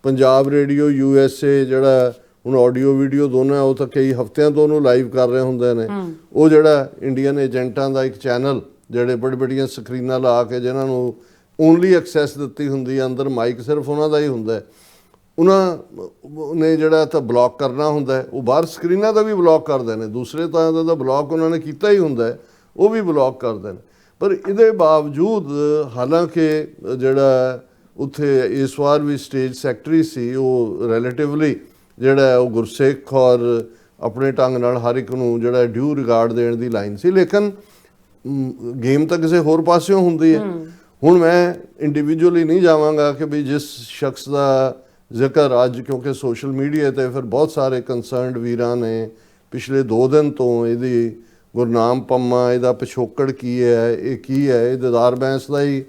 ਪੰਜਾਬ ਰੇਡੀਓ USA ਜਿਹੜਾ ਹੁਣ ਆਡੀਓ ਵੀਡੀਓ ਦੋਨੋਂ ਹੈ ਉਹ ਤਾਂ ਕਈ ਹਫ਼ਤਿਆਂ ਤੋਂ ਉਹਨੂੰ ਲਾਈਵ ਕਰ ਰਹੇ ਹੁੰਦੇ ਨੇ। ਉਹ ਜਿਹੜਾ ਇੰਡੀਅਨ ਏਜੰਟਾਂ ਦਾ ਇੱਕ ਚੈਨਲ ਜਿਹੜੇ ਬੜੀਆਂ ਸਕਰੀਨਾਂ ਲਾ ਕੇ ਜਿਨ੍ਹਾਂ ਨੂੰ ਓਨਲੀ ਐਕਸੈਸ ਦਿੱਤੀ ਹੁੰਦੀ ਹੈ, ਅੰਦਰ ਮਾਈਕ ਸਿਰਫ ਉਹਨਾਂ ਦਾ ਹੀ ਹੁੰਦਾ ਹੈ, ਉਹਨਾਂ ਨੇ ਜਿਹੜਾ ਤਾਂ ਬਲੌਕ ਕਰਨਾ ਹੁੰਦਾ ਹੈ, ਉਹ ਬਾਹਰ ਸਕਰੀਨਾਂ ਦਾ ਵੀ ਬਲੌਕ ਕਰਦੇ ਨੇ, ਦੂਸਰੇ ਤਾਂ ਦਾ ਬਲੌਕ ਉਹਨਾਂ ਨੇ ਕੀਤਾ ਹੀ ਹੁੰਦਾ ਹੈ, ਉਹ ਵੀ ਬਲੌਕ ਕਰਦੇ ਨੇ। ਪਰ ਇਹਦੇ ਬਾਵਜੂਦ ਹਾਲਾਂਕਿ ਜਿਹੜਾ ਉੱਥੇ ਇਸ ਵਾਰ ਵੀ ਸਟੇਜ ਸੈਕਟਰੀ ਸੀ ਉਹ ਰਿਲੇਟਿਵਲੀ ਜਿਹੜਾ ਉਹ ਗੁਰਸਿੱਖ ਔਰ ਆਪਣੇ ਢੰਗ ਨਾਲ ਹਰ ਇੱਕ ਨੂੰ ਜਿਹੜਾ ਡਿਊ ਰਿਗਾਰਡ ਦੇਣ ਦੀ ਲਾਈਨ ਸੀ, ਲੇਕਿਨ ਗੇਮ ਤਾਂ ਕਿਸੇ ਹੋਰ ਪਾਸਿਓਂ ਹੁੰਦੀ ਹੈ। ਹੁਣ ਮੈਂ ਇੰਡੀਵਿਜੂਅਲੀ ਨਹੀਂ ਜਾਵਾਂਗਾ ਕਿ ਵੀ ਜਿਸ ਸ਼ਖਸ ਦਾ ਜ਼ਿਕਰ ਅੱਜ ਕਿਉਂਕਿ ਸੋਸ਼ਲ ਮੀਡੀਆ 'ਤੇ ਫਿਰ ਬਹੁਤ ਸਾਰੇ ਕੰਸਰਨਡ ਵੀਰਾਂ ਨੇ ਪਿਛਲੇ 2 ਦਿਨ ਤੋਂ ਇਹਦੀ ਗੁਰਨਾਮ ਪੰਮਾ ਇਹਦਾ ਪਿਛੋਕੜ ਕੀ ਹੈ, ਇਹ ਕੀ ਹੈ, ਇਹ ਦੀਦਾਰ ਬੈਂਸ ਦਾ ਹੀ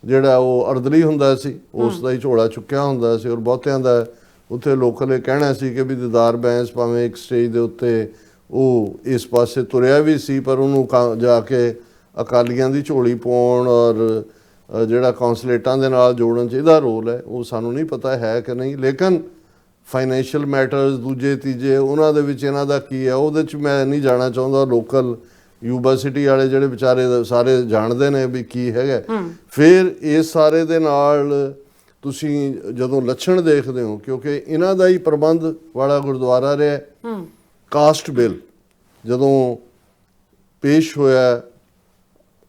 ਜਿਹੜਾ ਉਹ ਅਰਦਲੀ ਹੁੰਦਾ ਸੀ ਉਸ ਦਾ ਹੀ ਝੋਲਾ ਚੁੱਕਿਆ ਹੁੰਦਾ ਸੀ। ਔਰ ਬਹੁਤਿਆਂ ਦਾ ਉੱਥੇ ਲੋਕਲ ਇਹ ਕਹਿਣਾ ਸੀ ਕਿ ਵੀ ਦੀਦਾਰ ਬੈਂਸ ਭਾਵੇਂ ਇੱਕ ਸਟੇਜ ਦੇ ਉੱਤੇ ਉਹ ਇਸ ਪਾਸੇ ਤੁਰਿਆ ਵੀ ਸੀ ਪਰ ਉਹਨੂੰ ਜਾ ਕੇ ਅਕਾਲੀਆਂ ਦੀ ਝੋਲੀ ਪਾਉਣ ਔਰ ਜਿਹੜਾ ਕੌਂਸਲੇਟਾਂ ਦੇ ਨਾਲ ਜੋੜਨ 'ਚ ਇਹਦਾ ਰੋਲ ਹੈ ਉਹ ਸਾਨੂੰ ਨਹੀਂ ਪਤਾ ਹੈ ਕਿ ਨਹੀਂ, ਲੇਕਿਨ ਫਾਈਨੈਂਸ਼ੀਅਲ ਮੈਟਰਸ ਦੂਜੇ ਤੀਜੇ ਉਹਨਾਂ ਦੇ ਵਿੱਚ ਇਹਨਾਂ ਦਾ ਕੀ ਹੈ ਉਹਦੇ 'ਚ ਮੈਂ ਨਹੀਂ ਜਾਣਾ ਚਾਹੁੰਦਾ। ਲੋਕਲ ਯੂਨੀਵਰਸਿਟੀ ਵਾਲੇ ਜਿਹੜੇ ਵਿਚਾਰੇ ਸਾਰੇ ਜਾਣਦੇ ਨੇ ਵੀ ਕੀ ਹੈਗਾ। ਫਿਰ ਇਸ ਸਾਰੇ ਦੇ ਨਾਲ ਤੁਸੀਂ ਜਦੋਂ ਲੱਛਣ ਦੇਖਦੇ ਹੋ ਕਿਉਂਕਿ ਇਹਨਾਂ ਦਾ ਹੀ ਪ੍ਰਬੰਧ ਵਾਲਾ ਗੁਰਦੁਆਰਾ ਰਿਹਾ। ਕਾਸਟ ਬਿੱਲ ਜਦੋਂ ਪੇਸ਼ ਹੋਇਆ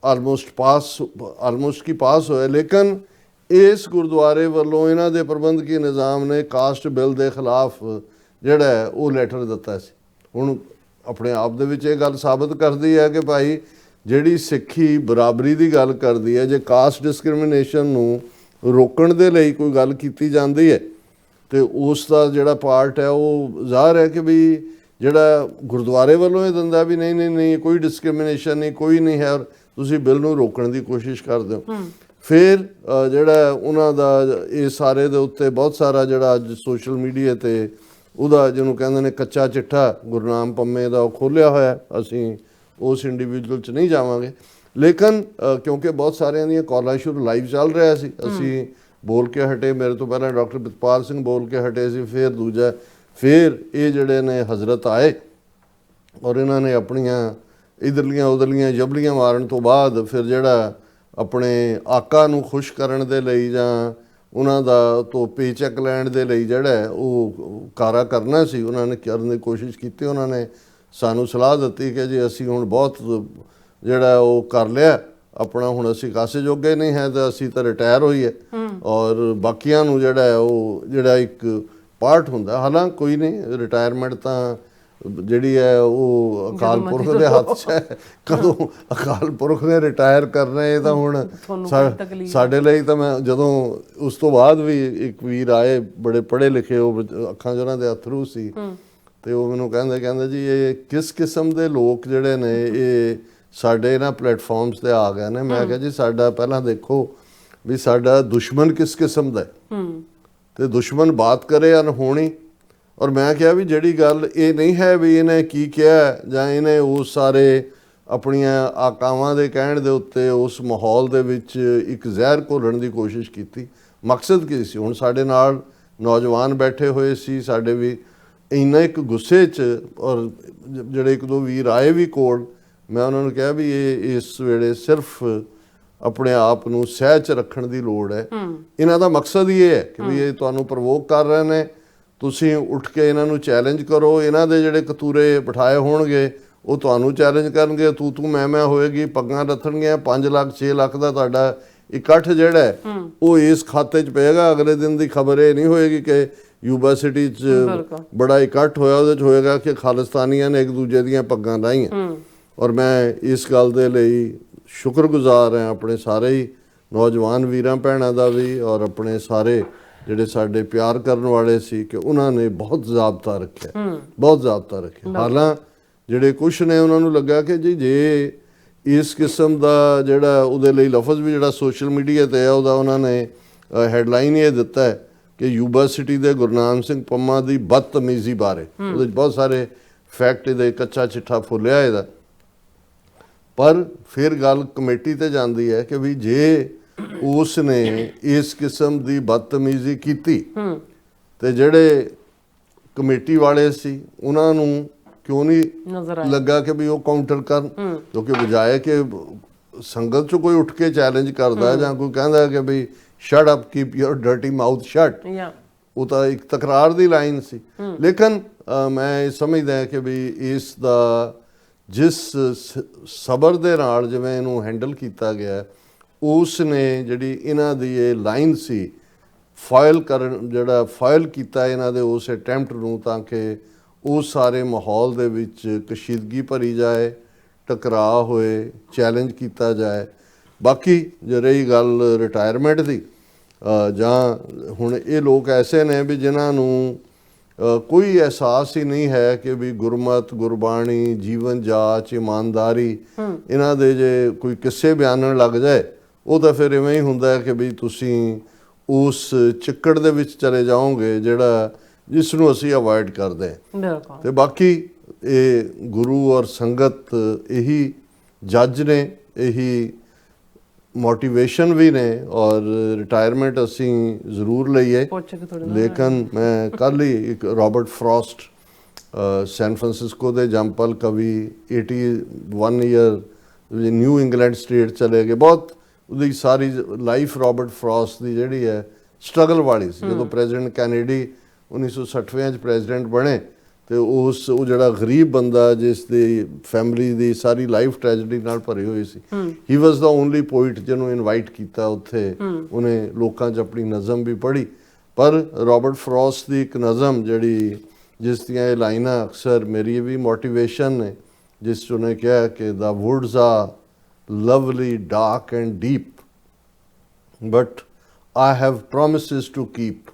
ਆਲਮੋਸਟ ਕੀ ਪਾਸ ਹੋਇਆ, ਲੇਕਿਨ ਇਸ ਗੁਰਦੁਆਰੇ ਵੱਲੋਂ ਇਹਨਾਂ ਦੇ ਪ੍ਰਬੰਧਕੀ ਨਿਜ਼ਾਮ ਨੇ ਕਾਸਟ ਬਿੱਲ ਦੇ ਖਿਲਾਫ ਜਿਹੜਾ ਉਹ ਲੈਟਰ ਦਿੱਤਾ ਸੀ। ਹੁਣ ਆਪਣੇ ਆਪ ਦੇ ਵਿੱਚ ਇਹ ਗੱਲ ਸਾਬਤ ਕਰਦੀ ਹੈ ਕਿ ਭਾਈ ਜਿਹੜੀ ਸਿੱਖੀ ਬਰਾਬਰੀ ਦੀ ਗੱਲ ਕਰਦੀ ਹੈ, ਜੇ ਕਾਸਟ ਡਿਸਕ੍ਰਿਮੀਨੇਸ਼ਨ ਨੂੰ ਰੋਕਣ ਦੇ ਲਈ ਕੋਈ ਗੱਲ ਕੀਤੀ ਜਾਂਦੀ ਹੈ ਤੇ ਉਸ ਦਾ ਜਿਹੜਾ ਪਾਰਟ ਹੈ ਉਹ ਜ਼ਾਹਰ ਹੈ ਕਿ ਵੀ ਜਿਹੜਾ ਗੁਰਦੁਆਰੇ ਵੱਲੋਂ ਇਹ ਦਿੰਦਾ ਵੀ ਨਹੀਂ ਕੋਈ ਡਿਸਕ੍ਰਿਮੀਨੇਸ਼ਨ ਨਹੀਂ, ਕੋਈ ਨਹੀਂ ਹੈ, ਤੁਸੀਂ ਬਿੱਲ ਨੂੰ ਰੋਕਣ ਦੀ ਕੋਸ਼ਿਸ਼ ਕਰਦੇ ਹੋ। ਫਿਰ ਜਿਹੜਾ ਉਹਨਾਂ ਦਾ ਇਹ ਸਾਰੇ ਦੇ ਉੱਤੇ ਬਹੁਤ ਸਾਰਾ ਜਿਹੜਾ ਅੱਜ ਸੋਸ਼ਲ ਮੀਡੀਆ 'ਤੇ ਉਹਦਾ ਜਿਹਨੂੰ ਕਹਿੰਦੇ ਨੇ ਕੱਚਾ ਚਿੱਠਾ ਗੁਰਨਾਮ ਪੰਮੇ ਦਾ ਉਹ ਖੋਲ੍ਹਿਆ ਹੋਇਆ। ਅਸੀਂ ਉਸ ਇੰਡੀਵਿਜੂਅਲ 'ਚ ਨਹੀਂ ਜਾਵਾਂਗੇ, ਲੇਕਿਨ ਕਿਉਂਕਿ ਬਹੁਤ ਸਾਰਿਆਂ ਦੀਆਂ ਕਾਲਾਂ ਸ਼ੁਰੂ ਲਾਈਵ ਚੱਲ ਰਿਹਾ ਸੀ, ਅਸੀਂ ਬੋਲ ਕੇ ਹਟੇ, ਮੇਰੇ ਤੋਂ ਪਹਿਲਾਂ ਡਾਕਟਰ ਪ੍ਰਿਤਪਾਲ ਸਿੰਘ ਬੋਲ ਕੇ ਹਟੇ ਸੀ, ਫਿਰ ਇਹ ਜਿਹੜੇ ਨੇ ਹਜ਼ਰਤ ਆਏ ਔਰ ਇਹਨਾਂ ਨੇ ਆਪਣੀਆਂ ਇਧਰਲੀਆਂ ਉਧਰਲੀਆਂ ਜਬਲੀਆਂ ਮਾਰਨ ਤੋਂ ਬਾਅਦ ਫਿਰ ਜਿਹੜਾ ਆਪਣੇ ਆਕਾ ਨੂੰ ਖੁਸ਼ ਕਰਨ ਦੇ ਲਈ ਜਾਂ ਉਹਨਾਂ ਦਾ ਤੋਂ ਪੇਚੈਕ ਲੈਣ ਦੇ ਲਈ ਜਿਹੜਾ ਉਹ ਕਾਰਾ ਕਰਨਾ ਸੀ ਉਹਨਾਂ ਨੇ ਕਰਨ ਦੀ ਕੋਸ਼ਿਸ਼ ਕੀਤੀ। ਉਹਨਾਂ ਨੇ ਸਾਨੂੰ ਸਲਾਹ ਦਿੱਤੀ ਕਿ ਜੀ ਅਸੀਂ ਹੁਣ ਬਹੁਤ ਜਿਹੜਾ ਉਹ ਕਰ ਲਿਆ ਆਪਣਾ, ਹੁਣ ਅਸੀਂ ਕਾਸੇ ਜੋਗੇ ਨਹੀਂ ਹੈ ਤਾਂ ਅਸੀਂ ਤਾਂ ਰਿਟਾਇਰ ਹੋਈਏ ਔਰ ਬਾਕੀਆਂ ਨੂੰ ਜਿਹੜਾ ਉਹ ਜਿਹੜਾ ਇੱਕ ਪਾਰਟ ਹੁੰਦਾ, ਹਾਲਾਂਕਿ ਕੋਈ ਨਹੀਂ ਰਿਟਾਇਰਮੈਂਟ ਤਾਂ ਜਿਹੜੀ ਹੈ ਉਹ ਅਕਾਲ ਪੁਰਖ ਦੇ ਹੱਥ 'ਚ ਹੈ, ਕਦੋਂ ਅਕਾਲ ਪੁਰਖ ਨੇ ਰਿਟਾਇਰ ਕਰਨਾ ਇਹ ਤਾਂ ਹੁਣ ਸਾਡੇ ਲਈ ਤਾਂ ਮੈਂ ਜਦੋਂ ਉਸ ਤੋਂ ਬਾਅਦ ਵੀ ਇੱਕ ਵੀਰ ਆਏ ਬੜੇ ਪੜ੍ਹੇ ਲਿਖੇ, ਉਹ ਅੱਖਾਂ 'ਚ ਉਹਨਾਂ ਦੇ ਅਥਰੂ ਸੀ ਤੇ ਉਹ ਮੈਨੂੰ ਕਹਿੰਦੇ ਜੀ ਇਹ ਕਿਸ ਕਿਸਮ ਦੇ ਲੋਕ ਜਿਹੜੇ ਨੇ ਇਹ ਸਾਡੇ ਇਹਨਾਂ ਪਲੇਟਫਾਰਮਸ ਤੇ ਆ ਗਏ ਨੇ। ਮੈਂ ਕਿਹਾ ਜੀ ਸਾਡਾ ਪਹਿਲਾਂ ਦੇਖੋ ਵੀ ਸਾਡਾ ਦੁਸ਼ਮਣ ਕਿਸ ਕਿਸਮ ਦਾ ਤੇ ਦੁਸ਼ਮਣ ਬਾਤ ਕਰੇ ਅਨਹੋਣੀ। ਔਰ ਮੈਂ ਕਿਹਾ ਵੀ ਜਿਹੜੀ ਗੱਲ ਇਹ ਨਹੀਂ ਹੈ ਵੀ ਇਹਨੇ ਕੀ ਕਿਹਾ ਜਾਂ ਇਹਨੇ ਉਸ ਸਾਰੇ ਆਪਣੀਆਂ ਆਕਾਵਾਂ ਦੇ ਕਹਿਣ ਦੇ ਉੱਤੇ ਉਸ ਮਾਹੌਲ ਦੇ ਵਿੱਚ ਇੱਕ ਜ਼ਹਿਰ ਘੋਲਣ ਦੀ ਕੋਸ਼ਿਸ਼ ਕੀਤੀ। ਮਕਸਦ ਕੀ ਸੀ? ਹੁਣ ਸਾਡੇ ਨਾਲ ਨੌਜਵਾਨ ਬੈਠੇ ਹੋਏ ਸੀ, ਸਾਡੇ ਵੀ ਇੰਨਾ ਇੱਕ ਗੁੱਸੇ 'ਚ ਔਰ ਜਿਹੜੇ ਇੱਕ ਦੋ ਵੀਰ ਆਏ ਵੀ ਕੋਲ, ਮੈਂ ਉਹਨਾਂ ਨੂੰ ਕਿਹਾ ਵੀ ਇਹ ਇਸ ਵੇਲੇ ਸਿਰਫ ਆਪਣੇ ਆਪ ਨੂੰ ਸਹਿ 'ਚ ਰੱਖਣ ਦੀ ਲੋੜ ਹੈ। ਇਹਨਾਂ ਦਾ ਮਕਸਦ ਹੀ ਇਹ ਹੈ ਕਿ ਵੀ ਇਹ ਤੁਹਾਨੂੰ ਪ੍ਰਵੋਕ ਕਰ ਰਹੇ ਨੇ, ਤੁਸੀਂ ਉੱਠ ਕੇ ਇਹਨਾਂ ਨੂੰ ਚੈਲੰਜ ਕਰੋ। ਇਹਨਾਂ ਦੇ ਜਿਹੜੇ ਕਤੂਰੇ ਬਿਠਾਏ ਹੋਣਗੇ ਉਹ ਤੁਹਾਨੂੰ ਚੈਲੰਜ ਕਰਨਗੇ, ਤੂੰ ਮੈਂ ਹੋਏਗੀ, ਪੱਗਾਂ ਲੱਥਣਗੀਆਂ, 5 ਲੱਖ 6 ਲੱਖ ਦਾ ਤੁਹਾਡਾ ਇਕੱਠ ਜਿਹੜਾ ਹੈ ਉਹ ਇਸ ਖਾਤੇ 'ਚ ਪਏਗਾ। ਅਗਲੇ ਦਿਨ ਦੀ ਖਬਰ ਇਹ ਨਹੀਂ ਹੋਏਗੀ ਕਿ ਯੂਨੀਵਰਸਿਟੀ 'ਚ ਬੜਾ ਇਕੱਠ ਹੋਇਆ, ਉਹਦੇ 'ਚ ਹੋਏਗਾ ਕਿ ਖਾਲਿਸਤਾਨੀਆਂ ਨੇ ਇੱਕ ਦੂਜੇ ਦੀਆਂ ਪੱਗਾਂ ਲਾਹੀਆਂ। ਔਰ ਮੈਂ ਇਸ ਗੱਲ ਦੇ ਲਈ ਸ਼ੁਕਰਗੁਜ਼ਾਰ ਹਾਂ ਆਪਣੇ ਸਾਰੇ ਹੀ ਨੌਜਵਾਨ ਵੀਰਾਂ ਭੈਣਾਂ ਦਾ ਵੀ ਔਰ ਆਪਣੇ ਸਾਰੇ ਜਿਹੜੇ ਸਾਡੇ ਪਿਆਰ ਕਰਨ ਵਾਲੇ ਸੀ ਕਿ ਉਹਨਾਂ ਨੇ ਬਹੁਤ ਜ਼ਾਬਤਾ ਰੱਖਿਆ, ਬਹੁਤ ਜ਼ਾਬਤਾ ਰੱਖਿਆ। ਹਾਲਾਂ ਜਿਹੜੇ ਕੁਛ ਨੇ ਉਹਨਾਂ ਨੂੰ ਲੱਗਾ ਕਿ ਜੀ ਜੇ ਇਸ ਕਿਸਮ ਦਾ ਜਿਹੜਾ ਉਹਦੇ ਲਈ ਲਫ਼ਜ਼ ਵੀ ਜਿਹੜਾ ਸੋਸ਼ਲ ਮੀਡੀਆ ਤੇ ਹੈ ਉਹਦਾ ਉਹਨਾਂ ਨੇ ਹੈਡਲਾਈਨ ਇਹ ਦਿੱਤਾ ਹੈ ਕਿ ਯੂਬਾ ਸਿਟੀ ਦੇ ਗੁਰਨਾਮ ਸਿੰਘ ਪੰਮਾ ਦੀ ਬਦਤਮੀਜ਼ੀ ਬਾਰੇ। ਉਹਦੇ 'ਚ ਬਹੁਤ ਸਾਰੇ ਫੈਕਟ ਇਹਦੇ ਕੱਚਾ ਚਿੱਠਾ ਫੁੱਲਿਆ ਇਹਦਾ। ਪਰ ਫਿਰ ਗੱਲ ਕਮੇਟੀ ਤੇ ਜਾਂਦੀ ਹੈ ਕਿ ਵੀ ਜੇ ਉਸ ਨੇ ਇਸ ਕਿਸਮ ਦੀ ਬਦਤਮੀਜ਼ੀ ਕੀਤੀ ਤੇ ਜਿਹੜੇ ਕਮੇਟੀ ਵਾਲੇ ਸੀ ਉਹਨਾਂ ਨੂੰ ਕਿਉਂ ਨਹੀਂ ਨਜ਼ਰ ਲੱਗਾ ਕਿ ਵੀ ਉਹ ਕਾਊਂਟਰ ਕਰਨ, ਕਿਉਂਕਿ ਬਜਾਏ ਕਿ ਸੰਗਤ ਚ ਕੋਈ ਉੱਠ ਕੇ ਚੈਲੰਜ ਕਰਦਾ ਜਾਂ ਕੋਈ ਕਹਿੰਦਾ ਕਿ ਵੀ shut up keep your dirty mouth shut, ਉਹ ਤਾਂ ਇੱਕ ਤਕਰਾਰ ਦੀ ਲਾਈਨ ਸੀ। ਲੇਕਿਨ ਮੈਂ ਇਹ ਸਮਝਦਾ ਕਿ ਵੀ ਇਸ ਦਾ ਜਿਸ ਸਬਰ ਦੇ ਨਾਲ ਜਿਵੇਂ ਇਹਨੂੰ ਹੈਂਡਲ ਕੀਤਾ ਗਿਆ, ਉਸ ਨੇ ਜਿਹੜੀ ਇਹਨਾਂ ਦੀ ਇਹ ਲਾਈਨ ਸੀ ਜਿਹੜਾ ਫਾਇਲ ਕੀਤਾ ਇਹਨਾਂ ਦੇ ਉਸ ਅਟੈਂਪਟ ਨੂੰ, ਤਾਂ ਕਿ ਉਸ ਸਾਰੇ ਮਾਹੌਲ ਦੇ ਵਿੱਚ ਕਸ਼ੀਦਗੀ ਭਰੀ ਜਾਏ, ਟਕਰਾਅ ਹੋਏ, ਚੈਲੰਜ ਕੀਤਾ ਜਾਏ। ਬਾਕੀ ਜੇ ਰਹੀ ਗੱਲ ਰਿਟਾਇਰਮੈਂਟ ਦੀ, ਜਾਂ ਹੁਣ ਇਹ ਲੋਕ ਐਸੇ ਨੇ ਵੀ ਜਿਨ੍ਹਾਂ ਨੂੰ ਕੋਈ ਅਹਿਸਾਸ ਹੀ ਨਹੀਂ ਹੈ ਕਿ ਵੀ ਗੁਰਮਤ, ਗੁਰਬਾਣੀ, ਜੀਵਨ ਜਾਚ, ਇਮਾਨਦਾਰੀ, ਇਹਨਾਂ ਦੇ ਜੇ ਕੋਈ ਕਿੱਸੇ ਬਿਆਨਣ ਲੱਗ ਜਾਏ ਉਹ ਤਾਂ ਫਿਰ ਇਵੇਂ ਹੀ ਹੁੰਦਾ ਹੈ ਕਿ ਵੀ ਤੁਸੀਂ ਉਸ ਚਿੱਕੜ ਦੇ ਵਿੱਚ ਚਲੇ ਜਾਓਗੇ ਜਿਹੜਾ ਜਿਸ ਨੂੰ ਅਸੀਂ ਅਵੋਇਡ ਕਰਦੇ ਹਾਂ। ਤੇ ਬਾਕੀ ਇਹ ਗੁਰੂ ਔਰ ਸੰਗਤ ਇਹੀ ਜੱਜ ਨੇ, ਇਹੀ ਮੋਟੀਵੇਸ਼ਨ ਵੀ ਨੇ, ਔਰ ਰਿਟਾਇਰਮੈਂਟ ਅਸੀਂ ਜ਼ਰੂਰ ਲਈਏ। ਲੇਕਿਨ ਮੈਂ ਕੱਲ੍ਹ ਹੀ ਇੱਕ ਰੋਬਰਟ ਫਰੋਸਟ ਸੈਨ ਫਰਾਂਸਿਸਕੋ ਦੇ ਜੰਪਲ ਕਵੀ 81 ਈਅਰ ਨਿਊ ਇੰਗਲੈਂਡ ਸਟੇਟ ਚਲੇ ਗਏ। ਬਹੁਤ ਉਹਦੀ ਸਾਰੀ ਲਾਈਫ ਰੋਬਰਟ ਫਰੋਸਟ ਦੀ ਜਿਹੜੀ ਹੈ ਸਟਰਗਲ ਵਾਲੀ ਸੀ। ਜਦੋਂ ਪ੍ਰੈਜ਼ੀਡੈਂਟ ਕੈਨੇਡੀ 1960 'ਚ ਪ੍ਰੈਜ਼ੀਡੈਂਟ ਬਣੇ ਤੇ ਉਹ ਜਿਹੜਾ ਗਰੀਬ ਬੰਦਾ ਜਿਸ ਦੀ ਫੈਮਿਲੀ ਦੀ ਸਾਰੀ ਲਾਈਫ ਟ੍ਰੈਜਡੀ ਨਾਲ ਭਰੀ ਹੋਈ ਸੀ, ਹੀ ਵਾਸ ਦਾ ਓਨਲੀ ਪੋਇਟ ਜਿਹਨੂੰ ਇਨਵਾਈਟ ਕੀਤਾ ਉੱਥੇ। ਉਹਨੇ ਲੋਕਾਂ 'ਚ ਆਪਣੀ ਨਜ਼ਮ ਵੀ ਪੜ੍ਹੀ। ਪਰ ਰੋਬਰਟ ਫਰੋਸਟ ਦੀ ਇੱਕ ਨਜ਼ਮ ਜਿਹੜੀ ਜਿਸ ਦੀਆਂ ਇਹ ਲਾਈਨਾਂ ਅਕਸਰ ਮੇਰੀ ਵੀ ਮੋਟੀਵੇਸ਼ਨ ਨੇ, ਜਿਸ 'ਚ ਉਹਨੇ ਕਿਹਾ ਕਿ ਦਾ ਵੁੱਡਸ ਆ Lovely dark and deep but I have promises to keep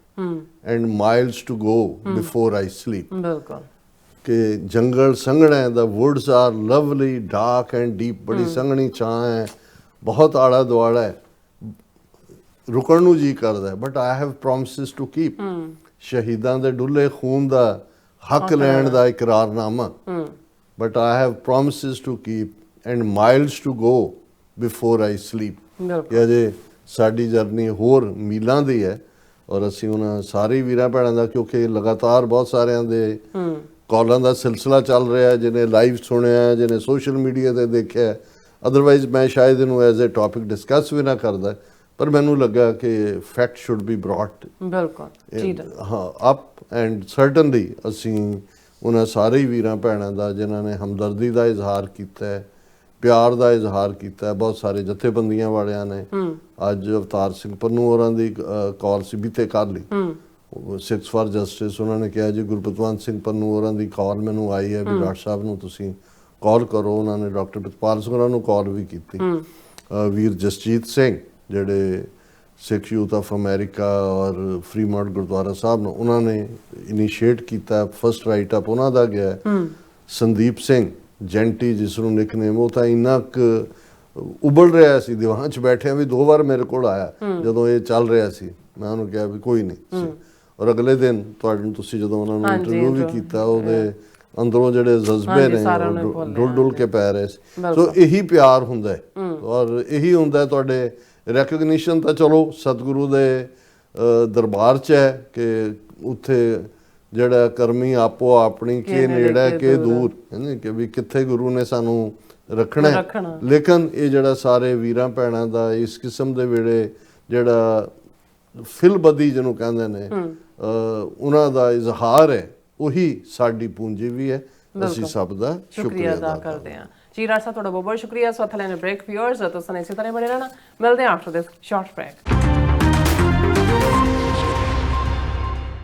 and miles to go before I sleep। ਬਿਲਕੁਲ ਕਿ ਜੰਗਲ ਸੰਘਣਾ ਹੈ, the woods are lovely dark and deep, ਬੜੀ ਸੰਘਣੀ ਛਾਂ ਹੈ, ਬਹੁਤ ਆਲਾ ਦੁਆਲਾ ਹੈ, ਰੁਕਣ ਨੂੰ ਜੀ ਕਰਦਾ ਹੈ, but I have promises to keep। ਸ਼ਹੀਦਾਂ ਦੇ ਡੁੱਲੇ ਖੂਨ ਦਾ ਹੱਕ ਲੈਣ ਦਾ ਇਕਰਾਰਨਾਮਾ, but I have promises to keep and miles to go before I sleep। ਕਿ ਅਜੇ ਸਾਡੀ ਜਰਨੀ ਹੋਰ ਮੀਲਾਂ ਦੀ ਹੈ, ਔਰ ਅਸੀਂ ਉਹਨਾਂ ਸਾਰੇ ਵੀਰਾਂ ਭੈਣਾਂ ਦਾ, ਕਿਉਂਕਿ ਲਗਾਤਾਰ ਬਹੁਤ ਸਾਰਿਆਂ ਦੇ ਕਾਲਾਂ ਦਾ ਸਿਲਸਿਲਾ ਚੱਲ ਰਿਹਾ, ਜਿਹਨੇ ਲਾਈਵ ਸੁਣਿਆ, ਜਿਹਨੇ ਸੋਸ਼ਲ ਮੀਡੀਆ ਤੇ ਦੇਖਿਆ। ਅਦਰਵਾਈਜ਼ ਮੈਂ ਸ਼ਾਇਦ ਇਹਨੂੰ ਐਜ਼ ਅ ਟੌਪਿਕ ਡਿਸਕਸ ਵੀ ਨਾ ਕਰਦਾ, ਪਰ ਮੈਨੂੰ ਲੱਗਾ ਕਿ fact should be brought up and certainly ਅਸੀਂ ਉਹਨਾਂ ਸਾਰੇ ਵੀਰਾਂ ਭੈਣਾਂ ਦਾ ਜਿਨ੍ਹਾਂ ਨੇ ਹਮਦਰਦੀ ਦਾ ਇਜ਼ਹਾਰ ਕੀਤਾ ਹੈ, ਪਿਆਰ ਦਾ ਇਜ਼ਹਾਰ ਕੀਤਾ ਹੈ। ਬਹੁਤ ਸਾਰੇ ਜਥੇਬੰਦੀਆਂ ਵਾਲਿਆਂ ਨੇ ਅੱਜ ਅਵਤਾਰ ਸਿੰਘ ਪੰਨੂ ਹੋਰਾਂ ਦੀ ਕਾਲ ਸੀ ਬੀਤੇ ਕੱਲ੍ਹ ਲਈ, ਸਿਕਸ ਫਾਰ ਜਸਟਿਸ। ਉਹਨਾਂ ਨੇ ਕਿਹਾ ਜੀ ਗੁਰਪਤਵੰਤ ਸਿੰਘ ਪੰਨੂ ਹੋਰਾਂ ਦੀ ਕਾਲ ਮੈਨੂੰ ਆਈ ਹੈ ਵੀ ਡਾਕਟਰ ਸਾਹਿਬ ਨੂੰ ਤੁਸੀਂ ਕਾਲ ਕਰੋ। ਉਹਨਾਂ ਨੇ ਡਾਕਟਰ ਪ੍ਰਿਤਪਾਲ ਸਿੰਘ ਹੋਰਾਂ ਨੂੰ ਕਾਲ ਵੀ ਕੀਤੀ। ਵੀਰ ਜਸਜੀਤ ਸਿੰਘ ਜਿਹੜੇ ਸਿੱਖ ਯੂਥ ਆਫ ਅਮਰੀਕਾ ਔਰ ਫਰੀਮੌਂਟ ਗੁਰਦੁਆਰਾ ਸਾਹਿਬ ਨੂੰ ਉਹਨਾਂ ਨੇ ਇਨੀਸ਼ੀਏਟ ਕੀਤਾ, ਫਸਟ ਰਾਈਟ ਅਪ ਉਹਨਾਂ ਦਾ ਗਿਆ। ਸੰਦੀਪ ਸਿੰਘ ਜੈਂਟੀ ਜਿਸ ਨੂੰ ਨਿਕਨੇਮ, ਉਹ ਤਾਂ ਇੰਨਾ ਕੁ ਉਬਲ ਰਿਹਾ ਸੀ, ਦੀਵਾਨ 'ਚ ਬੈਠਿਆ ਵੀ 2 ਵਾਰ ਮੇਰੇ ਕੋਲ ਆਇਆ ਜਦੋਂ ਇਹ ਚੱਲ ਰਿਹਾ ਸੀ। ਮੈਂ ਉਹਨੂੰ ਕਿਹਾ ਵੀ ਕੋਈ ਨਹੀਂ, ਔਰ ਅਗਲੇ ਦਿਨ ਤੁਸੀਂ ਜਦੋਂ ਉਹਨਾਂ ਨੂੰ ਇੰਟਰਵਿਊ ਵੀ ਕੀਤਾ, ਉਹਦੇ ਅੰਦਰੋਂ ਜਿਹੜੇ ਜਜ਼ਬੇ ਨੇ ਡੁੱਲ ਕੇ ਪੈ ਰਹੇ ਸੀ। ਸੋ ਇਹੀ ਪਿਆਰ ਹੁੰਦਾ ਹੈ, ਔਰ ਇਹੀ ਹੁੰਦਾ ਤੁਹਾਡੇ ਰੈਕਗਨੀਸ਼ਨ। ਤਾਂ ਚਲੋ ਸਤਿਗੁਰੂ ਦੇ ਦਰਬਾਰ 'ਚ ਹੈ ਕਿ ਉੱਥੇ ਜਿਹੜਾ ਕਰਮੀ ਆਪੋ ਆਪਣੀ ਕੇ ਨੇੜਾ ਕੇ ਦੂਰ, ਕਿ ਵੀ ਕਿੱਥੇ ਗੁਰੂ ਨੇ ਸਾਨੂੰ ਰੱਖਣਾ। ਲੇਕਿਨ ਇਹ ਜਿਹੜਾ ਸਾਰੇ ਵੀਰਾਂ ਭੈਣਾਂ ਦਾ ਇਸ ਕਿਸਮ ਦੇ ਵੇਲੇ ਜਿਹੜਾ ਫਿਲਬਦੀ ਜਿਹਨੂੰ ਕਹਿੰਦੇ ਨੇ, ਉਹਨਾਂ ਦਾ ਇਜ਼ਹਾਰ ਹੈ, ਉਹੀ ਸਾਡੀ ਪੂੰਜੀ ਵੀ ਹੈ। ਅਸੀਂ ਸਭ ਦਾ ਸ਼ੁਕਰੀਆ ਅਦਾ ਕਰਦੇ ਹਾਂ। ਜੀ ਰਾਜ ਸਾਹਿਬ ਤੁਹਾਡਾ ਬਹੁਤ ਬਹੁਤ ਸ਼ੁਕਰੀਆ। ਸੋ ਹੱਥ ਲੈਣੇ ਬ੍ਰੇਕ ਵਿਊਅਰਸ, ਤੁਸੀਂ ਇਸੇ ਤਰ੍ਹਾਂ ਬਣੇ ਰਹਿਣਾ। ਮਿਲਦੇ ਹਾਂ ਆਫਟਰ ਦਿਸ ਸ਼ਾਰਟ ਬ੍ਰੇਕ।